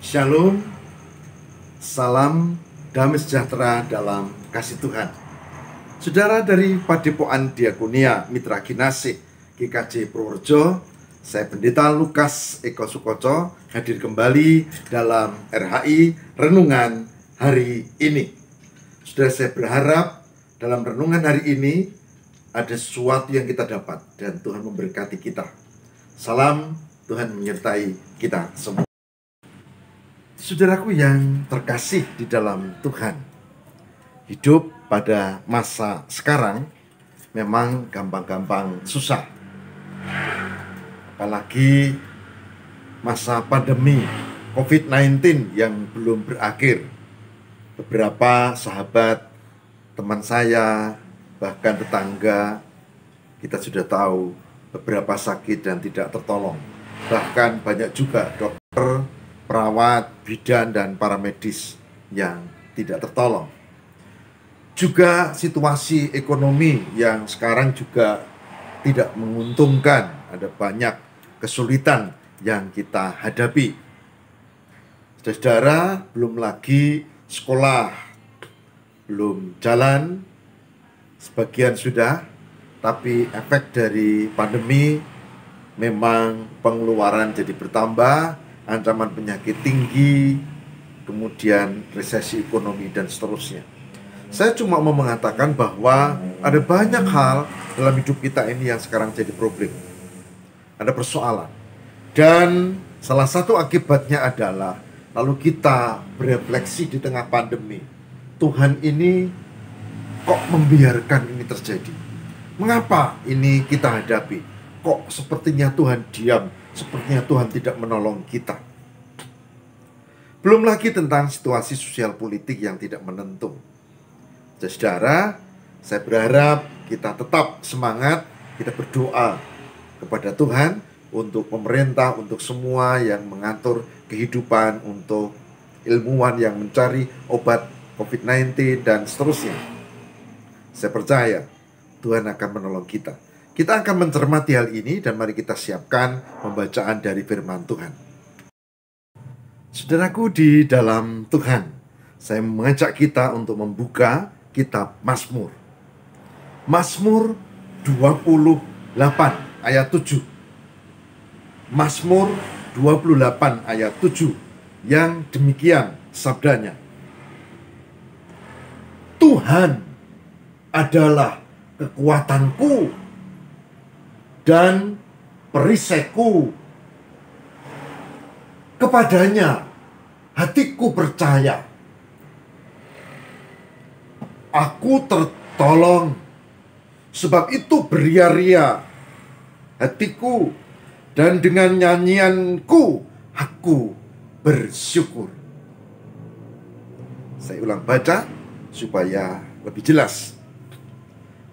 Shalom, salam damai sejahtera dalam kasih Tuhan. Saudara dari Padepokan Diakonia Mitra Kinasih GKJ Purworejo, saya Pendeta Lukas Eko Sukoco hadir kembali dalam RHI Renungan hari ini. Saudara, saya berharap dalam renungan hari ini ada sesuatu yang kita dapat dan Tuhan memberkati kita. Salam, Tuhan menyertai kita semua. Saudaraku yang terkasih di dalam Tuhan, hidup pada masa sekarang memang gampang-gampang susah. Apalagi masa pandemi COVID-19 yang belum berakhir. Beberapa sahabat, teman saya, bahkan tetangga, kita sudah tahu beberapa sakit dan tidak tertolong. Bahkan banyak juga dokter, perawat, bidan, dan para medis yang tidak tertolong. Juga situasi ekonomi yang sekarang juga tidak menguntungkan. Ada banyak kesulitan yang kita hadapi. Saudara, belum lagi sekolah belum jalan, sebagian sudah, tapi efek dari pandemi memang pengeluaran jadi bertambah, ancaman penyakit tinggi, kemudian resesi ekonomi, dan seterusnya. Saya cuma mau mengatakan bahwa ada banyak hal dalam hidup kita ini yang sekarang jadi problem. Ada persoalan. Dan salah satu akibatnya adalah lalu kita berefleksi di tengah pandemi. Tuhan ini kok membiarkan ini terjadi? Mengapa ini kita hadapi? Kok sepertinya Tuhan diam? Sepertinya Tuhan tidak menolong kita. Belum lagi tentang situasi sosial politik yang tidak menentu. Saudara, saya berharap kita tetap semangat, kita berdoa kepada Tuhan untuk pemerintah, untuk semua yang mengatur kehidupan, untuk ilmuwan yang mencari obat COVID-19 dan seterusnya. Saya percaya Tuhan akan menolong kita. Kita akan mencermati hal ini dan mari kita siapkan pembacaan dari firman Tuhan. Saudaraku di dalam Tuhan, saya mengajak kita untuk membuka kitab Mazmur. Mazmur 28 ayat 7. Mazmur 28 ayat 7 yang demikian sabdanya. Tuhan adalah kekuatanku dan perisaiku, kepadanya hatiku percaya. Aku tertolong, sebab itu beria-ria hatiku, dan dengan nyanyianku aku bersyukur. Saya ulang baca supaya lebih jelas.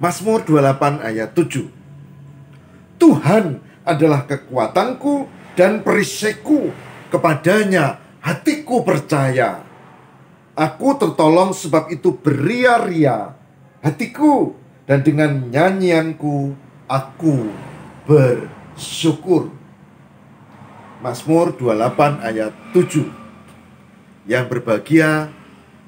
Mazmur 28 ayat 7. Tuhan adalah kekuatanku dan perisaiku, kepadanya hatiku percaya. Aku tertolong, sebab itu beria-ria hatiku, dan dengan nyanyianku aku bersyukur. Mazmur 28 ayat 7. Yang berbahagia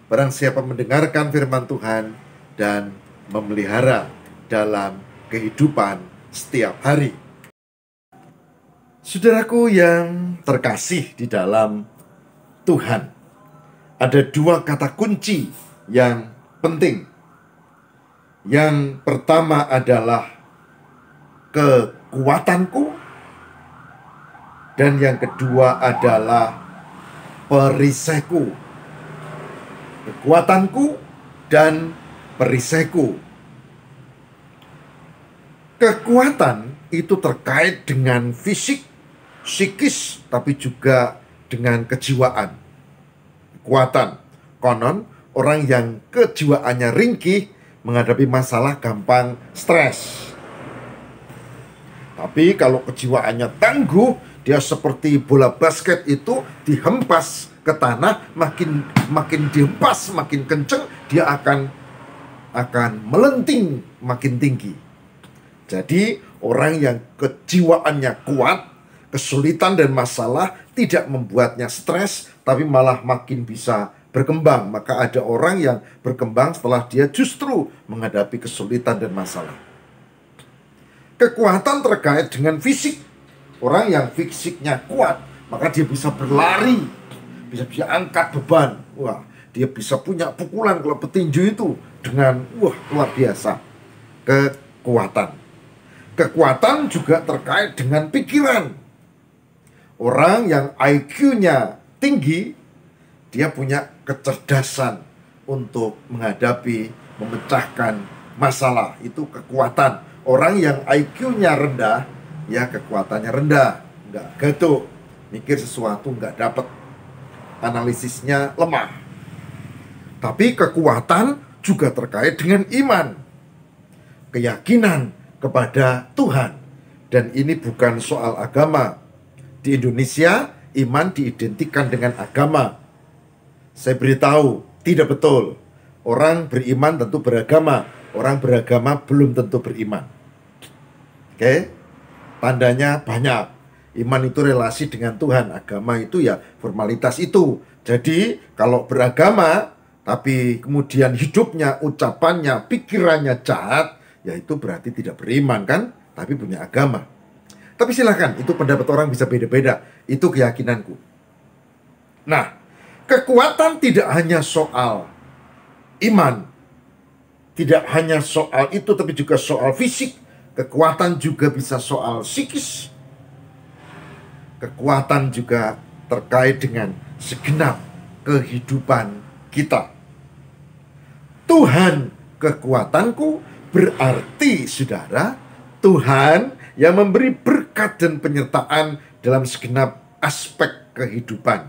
barang siapa mendengarkan firman Tuhan dan memelihara dalam kehidupan setiap hari. Saudaraku yang terkasih di dalam Tuhan, ada dua kata kunci yang penting. Yang pertama adalah kekuatanku, dan yang kedua adalah perisaiku. Kekuatanku dan perisaiku. Kekuatan itu terkait dengan fisik, psikis, tapi juga dengan kejiwaan. Kekuatan, konon orang yang kejiwaannya ringkih menghadapi masalah gampang stres. Tapi kalau kejiwaannya tangguh, dia seperti bola basket itu dihempas ke tanah, makin dihempas, makin kenceng, dia akan melenting makin tinggi. Jadi orang yang kejiwaannya kuat, Kesulitan dan masalah tidak membuatnya stres, tapi malah makin bisa berkembang. Maka ada orang yang berkembang setelah dia justru menghadapi kesulitan dan masalah. Kekuatan terkait dengan fisik. Orang yang fisiknya kuat, maka dia bisa berlari, bisa angkat beban. Wah, dia bisa punya pukulan kalau petinju itu dengan luar biasa. Kekuatan. Kekuatan juga terkait dengan pikiran. Orang yang IQ-nya tinggi, dia punya kecerdasan untuk menghadapi, memecahkan masalah. Itu kekuatan. Orang yang IQ-nya rendah, ya kekuatannya rendah, nggak gaduh, mikir sesuatu nggak dapat, analisisnya lemah. Tapi kekuatan juga terkait dengan iman, keyakinan kepada Tuhan. Dan ini bukan soal agama. Di Indonesia, iman diidentikan dengan agama. Saya beritahu, tidak betul. Orang beriman tentu beragama. Orang beragama belum tentu beriman. Oke? Tandanya banyak. Iman itu relasi dengan Tuhan. Agama itu ya formalitas itu. Jadi kalau beragama, tapi kemudian hidupnya, ucapannya, pikirannya jahat, ya itu berarti tidak beriman kan? Tapi punya agama. Tapi silakan, itu pendapat orang bisa beda-beda. Itu keyakinanku. Nah, kekuatan tidak hanya soal iman. Tidak hanya soal itu, tapi juga soal fisik. Kekuatan juga bisa soal psikis. Kekuatan juga terkait dengan segenap kehidupan kita. Tuhan kekuatanku berarti, saudara, Tuhan yang memberi berkat dan penyertaan dalam segenap aspek kehidupan.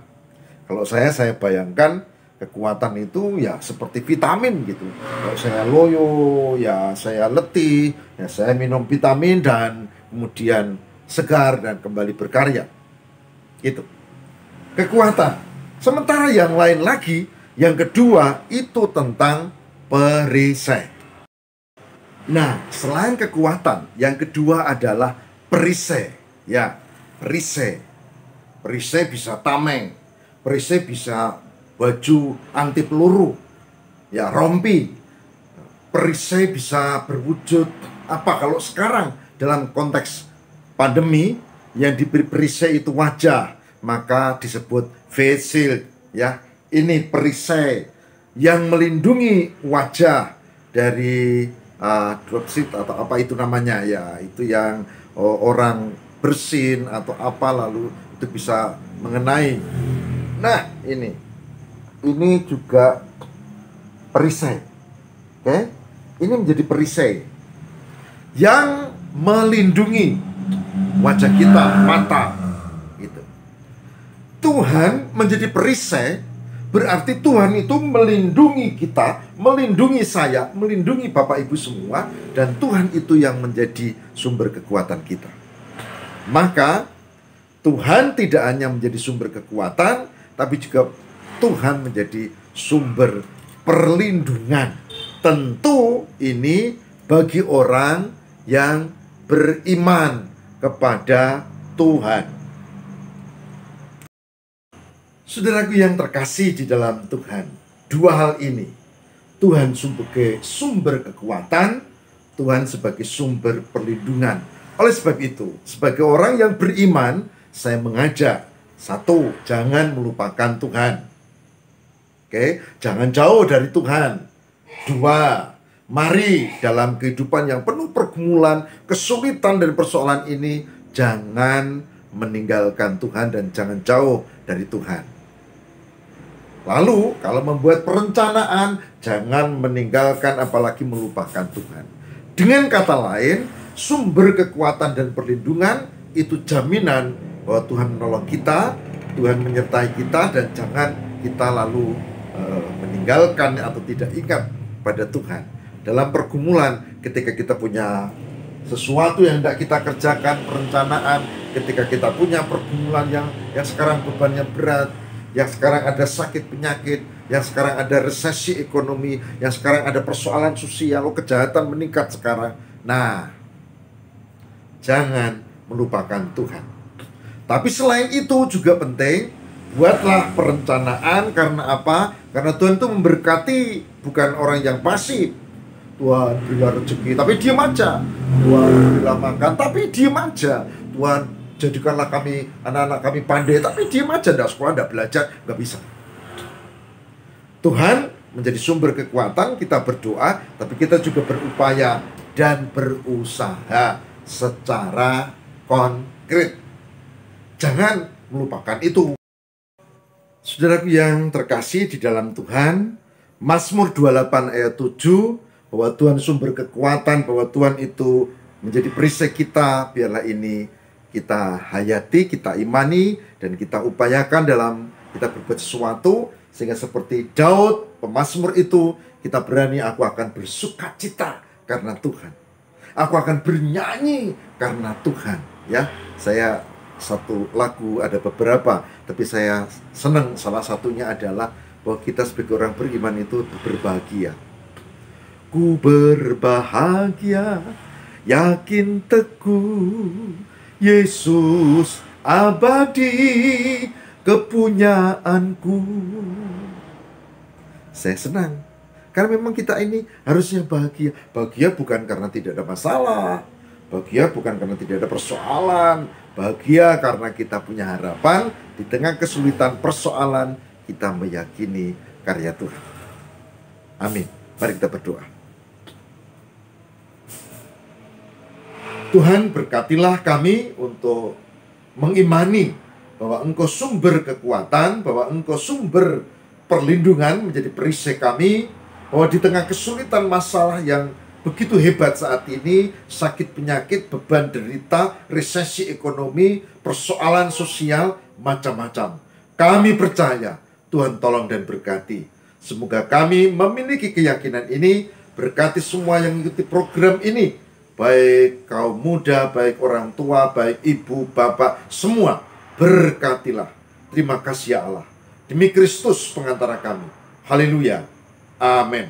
Kalau saya bayangkan kekuatan itu ya seperti vitamin gitu. Kalau saya loyo, ya saya letih, ya saya minum vitamin dan kemudian segar dan kembali berkarya. Itu kekuatan. Sementara yang lain lagi, yang kedua itu tentang perisai. Nah, selain kekuatan, yang kedua adalah perisai. Ya, perisai. Perisai bisa tameng. Perisai bisa baju anti peluru. Ya, rompi. Perisai bisa berwujud apa? Kalau sekarang dalam konteks pandemi, yang diberi perisai itu wajah, maka disebut face shield. Ya, ini perisai yang melindungi wajah dari dropship atau apa itu namanya, ya itu yang orang bersin atau apa, lalu itu bisa mengenai. Nah, ini juga perisai. Oke? Ini menjadi perisai yang melindungi wajah kita, mata gitu. Tuhan menjadi perisai berarti Tuhan itu melindungi kita, melindungi saya, melindungi Bapak Ibu semua, dan Tuhan itu yang menjadi sumber kekuatan kita. Maka Tuhan tidak hanya menjadi sumber kekuatan, tapi juga Tuhan menjadi sumber perlindungan. Tentu ini bagi orang yang beriman kepada Tuhan. Saudaraku yang terkasih di dalam Tuhan, dua hal ini, Tuhan sebagai sumber kekuatan, Tuhan sebagai sumber perlindungan. Oleh sebab itu, sebagai orang yang beriman, saya mengajak, satu, jangan melupakan Tuhan. Oke, jangan jauh dari Tuhan. Dua, mari dalam kehidupan yang penuh pergumulan, kesulitan dan persoalan ini, jangan meninggalkan Tuhan dan jangan jauh dari Tuhan. Lalu, kalau membuat perencanaan, jangan meninggalkan apalagi melupakan Tuhan. Dengan kata lain, sumber kekuatan dan perlindungan itu jaminan bahwa Tuhan menolong kita, Tuhan menyertai kita, dan jangan kita lalu meninggalkan atau tidak ingat pada Tuhan. Dalam pergumulan, ketika kita punya sesuatu yang tidak kita kerjakan, perencanaan, ketika kita punya pergumulan yang sekarang bebannya berat, yang sekarang ada sakit penyakit, yang sekarang ada resesi ekonomi, yang sekarang ada persoalan sosial, kejahatan meningkat sekarang. Nah, jangan melupakan Tuhan. Tapi selain itu juga penting, buatlah perencanaan. Karena apa? Karena Tuhan itu memberkati bukan orang yang pasif. Tuhan berilah rezeki, tapi diam aja. Tuhan berilah makan, tapi diam aja. Tuhan jadikanlah kami, anak-anak kami pandai, tapi diam aja, nggak sekolah, nggak belajar, nggak bisa. Tuhan menjadi sumber kekuatan, kita berdoa, tapi kita juga berupaya dan berusaha secara konkret. Jangan melupakan itu. Saudaraku yang terkasih di dalam Tuhan, Mazmur 28 ayat 7, bahwa Tuhan sumber kekuatan, bahwa Tuhan itu menjadi perisai kita. Biarlah ini kita hayati, kita imani, dan kita upayakan dalam kita berbuat sesuatu, sehingga seperti Daud, pemazmur itu, kita berani, aku akan bersuka cita karena Tuhan. Aku akan bernyanyi karena Tuhan. Ya, saya satu lagu, ada beberapa, tapi saya senang salah satunya adalah bahwa kita sebagai orang beriman itu berbahagia. Ku berbahagia, yakin teguh, Yesus abadi kepunyaanku. Saya senang, karena memang kita ini harusnya bahagia. Bahagia bukan karena tidak ada masalah, bahagia bukan karena tidak ada persoalan, bahagia karena kita punya harapan. Di tengah kesulitan persoalan, kita meyakini karya Tuhan. Amin. Mari kita berdoa. Tuhan, berkatilah kami untuk mengimani bahwa Engkau sumber kekuatan, bahwa Engkau sumber perlindungan menjadi perisai kami, bahwa di tengah kesulitan masalah yang begitu hebat saat ini, sakit penyakit, beban derita, resesi ekonomi, persoalan sosial, macam-macam, kami percaya Tuhan tolong dan berkati. Semoga kami memiliki keyakinan ini. Berkati semua yang mengikuti program ini, baik kaum muda, baik orang tua, baik ibu, bapak, semua berkatilah. Terima kasih ya Allah. Demi Kristus pengantara kami. Haleluya. Amin.